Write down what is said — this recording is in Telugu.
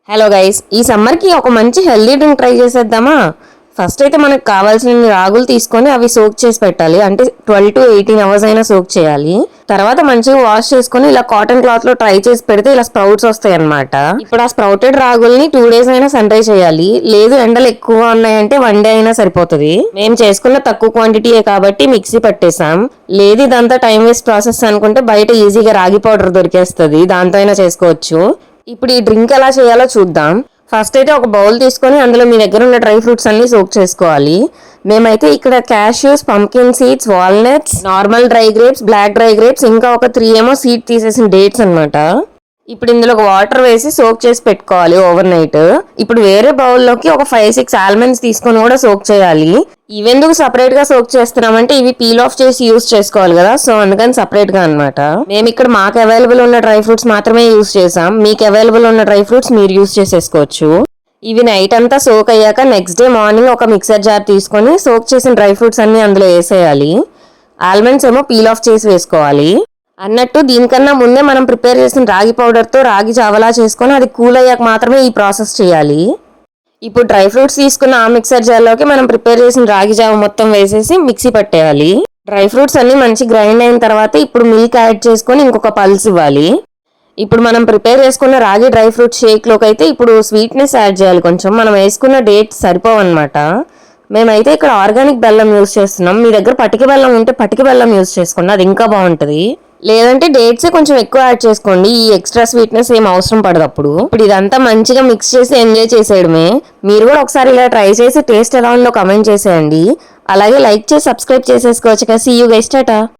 హలో గైస్, ఈ సమ్మర్కి ఒక మంచి హెల్దీ డ్రింక్ ట్రై చేసేద్దామా? ఫస్ట్ అయితే మనకు కావాల్సిన రాగులు తీసుకొని అవి సోక్ చేసి పెట్టాలి. అంటే 12 to 18 అవర్స్ అయినా సోక్ చేయాలి. తర్వాత మంచిగా వాష్ చేసుకొని ఇలా కాటన్ క్లాత్ లో ట్రై చేసి పెడితే ఇలా స్ప్రౌట్స్ వస్తాయి అనమాట. ఇప్పుడు ఆ స్ప్రౌటెడ్ రాగుల్ని 2 days అయినా సన్ డ్రై చేయాలి. లేదు ఎండలు ఎక్కువ ఉన్నాయంటే 1 day అయినా సరిపోతుంది. మేము చేసుకున్న తక్కువ క్వాంటిటీయే కాబట్టి మిక్సీ పట్టేసాం. లేదు ఇదంతా టైం వేస్ట్ ప్రాసెస్ అనుకుంటే బయట ఈజీగా రాగి పౌడర్ దొరికేస్తుంది, దాంతో అయినా చేసుకోవచ్చు. ఇప్పుడు ఈ డ్రింక్ ఎలా చేయాలో చూద్దాం. ఫస్ట్ అయితే ఒక బౌల్ తీసుకొని అందులో మీ దగ్గర ఉన్న డ్రై ఫ్రూట్స్ అన్ని సోక్ చేసుకోవాలి. మేమైతే ఇక్కడ cashews, pumpkin seeds, walnuts, normal dry grapes, black dry grapes, ఇంకా ఒక 3 ఏమో సీడ్ తీసేసిన డేట్స్ అనమాట. ఇప్పుడు ఇందులో ఒక వాటర్ వేసి సోక్ చేసి పెట్టుకోవాలి ఓవర్ నైట్. ఇప్పుడు వేరే బౌల్లోకి ఒక 5-6 ఆల్మండ్స్ తీసుకొని కూడా సోక్ చేయాలి. ఇవెందుకు సపరేట్ గా సోక్ చేస్తున్నామంటే ఇవి పీల్ ఆఫ్ చేసి యూస్ చేసుకోవాలి కదా, సో అందుకని సపరేట్ గా అనమాట. మేము ఇక్కడ మాకు అవైలబుల్ ఉన్న డ్రై ఫ్రూట్స్ మాత్రమే యూస్ చేసాం. మీకు అవైలబుల్ ఉన్న డ్రై ఫ్రూట్స్ మీరు యూస్ చేసేసుకోవచ్చు. ఇవి నైట్ అంతా సోక్ అయ్యాక నెక్స్ట్ డే మార్నింగ్ ఒక మిక్సర్ జార్ తీసుకొని సోక్ చేసిన డ్రై ఫ్రూట్స్ అన్ని అందులో వేసేయాలి. ఆల్మండ్స్ ఏమో పీల్ ఆఫ్ చేసి వేసుకోవాలి. అన్నట్టు దీనికన్నా ముందే మనం ప్రిపేర్ చేసిన రాగి పౌడర్తో రాగి జావలా చేసుకొని అది కూల్ అయ్యాక మాత్రమే ఈ ప్రాసెస్ చేయాలి. ఇప్పుడు డ్రై ఫ్రూట్స్ తీసుకున్న ఆ మిక్సర్ జార్లోకి మనం ప్రిపేర్ చేసిన రాగి జావ మొత్తం వేసేసి మిక్సీ పట్టేయాలి. డ్రై ఫ్రూట్స్ అన్ని మంచి గ్రైండ్ అయిన తర్వాత ఇప్పుడు మిల్క్ యాడ్ చేసుకొని ఇంకొక పల్స్ ఇవ్వాలి. ఇప్పుడు మనం ప్రిపేర్ చేసుకున్న రాగి డ్రై ఫ్రూట్ షేక్లోకి అయితే ఇప్పుడు స్వీట్నెస్ యాడ్ చేయాలి. కొంచెం మనం వేసుకున్న డేట్స్ సరిపోవన్నమాట. మేమైతే ఇక్కడ ఆర్గానిక్ బెల్లం యూస్ చేస్తున్నాం. మీ దగ్గర పటిక బెల్లం ఉంటే పటిక బెల్లం యూస్ చేసుకోండి, అది ఇంకా బాగుంటుంది. లేదంటే డేట్సే కొంచెం ఎక్కువ యాడ్ చేసుకోండి, ఈ ఎక్స్ట్రా స్వీట్నెస్ ఏం అవసరం పడదు. ఇప్పుడు ఇదంతా మంచిగా మిక్స్ చేసి ఎంజాయ్ చేసేయడమే. మీరు కూడా ఒకసారి ఇలా ట్రై చేసి టేస్ట్ ఎలా ఉందో కమెంట్ చేసేయండి. అలాగే లైక్ చేసి సబ్స్క్రైబ్ చేసేసుకోవచ్చు. See you guys, Tata.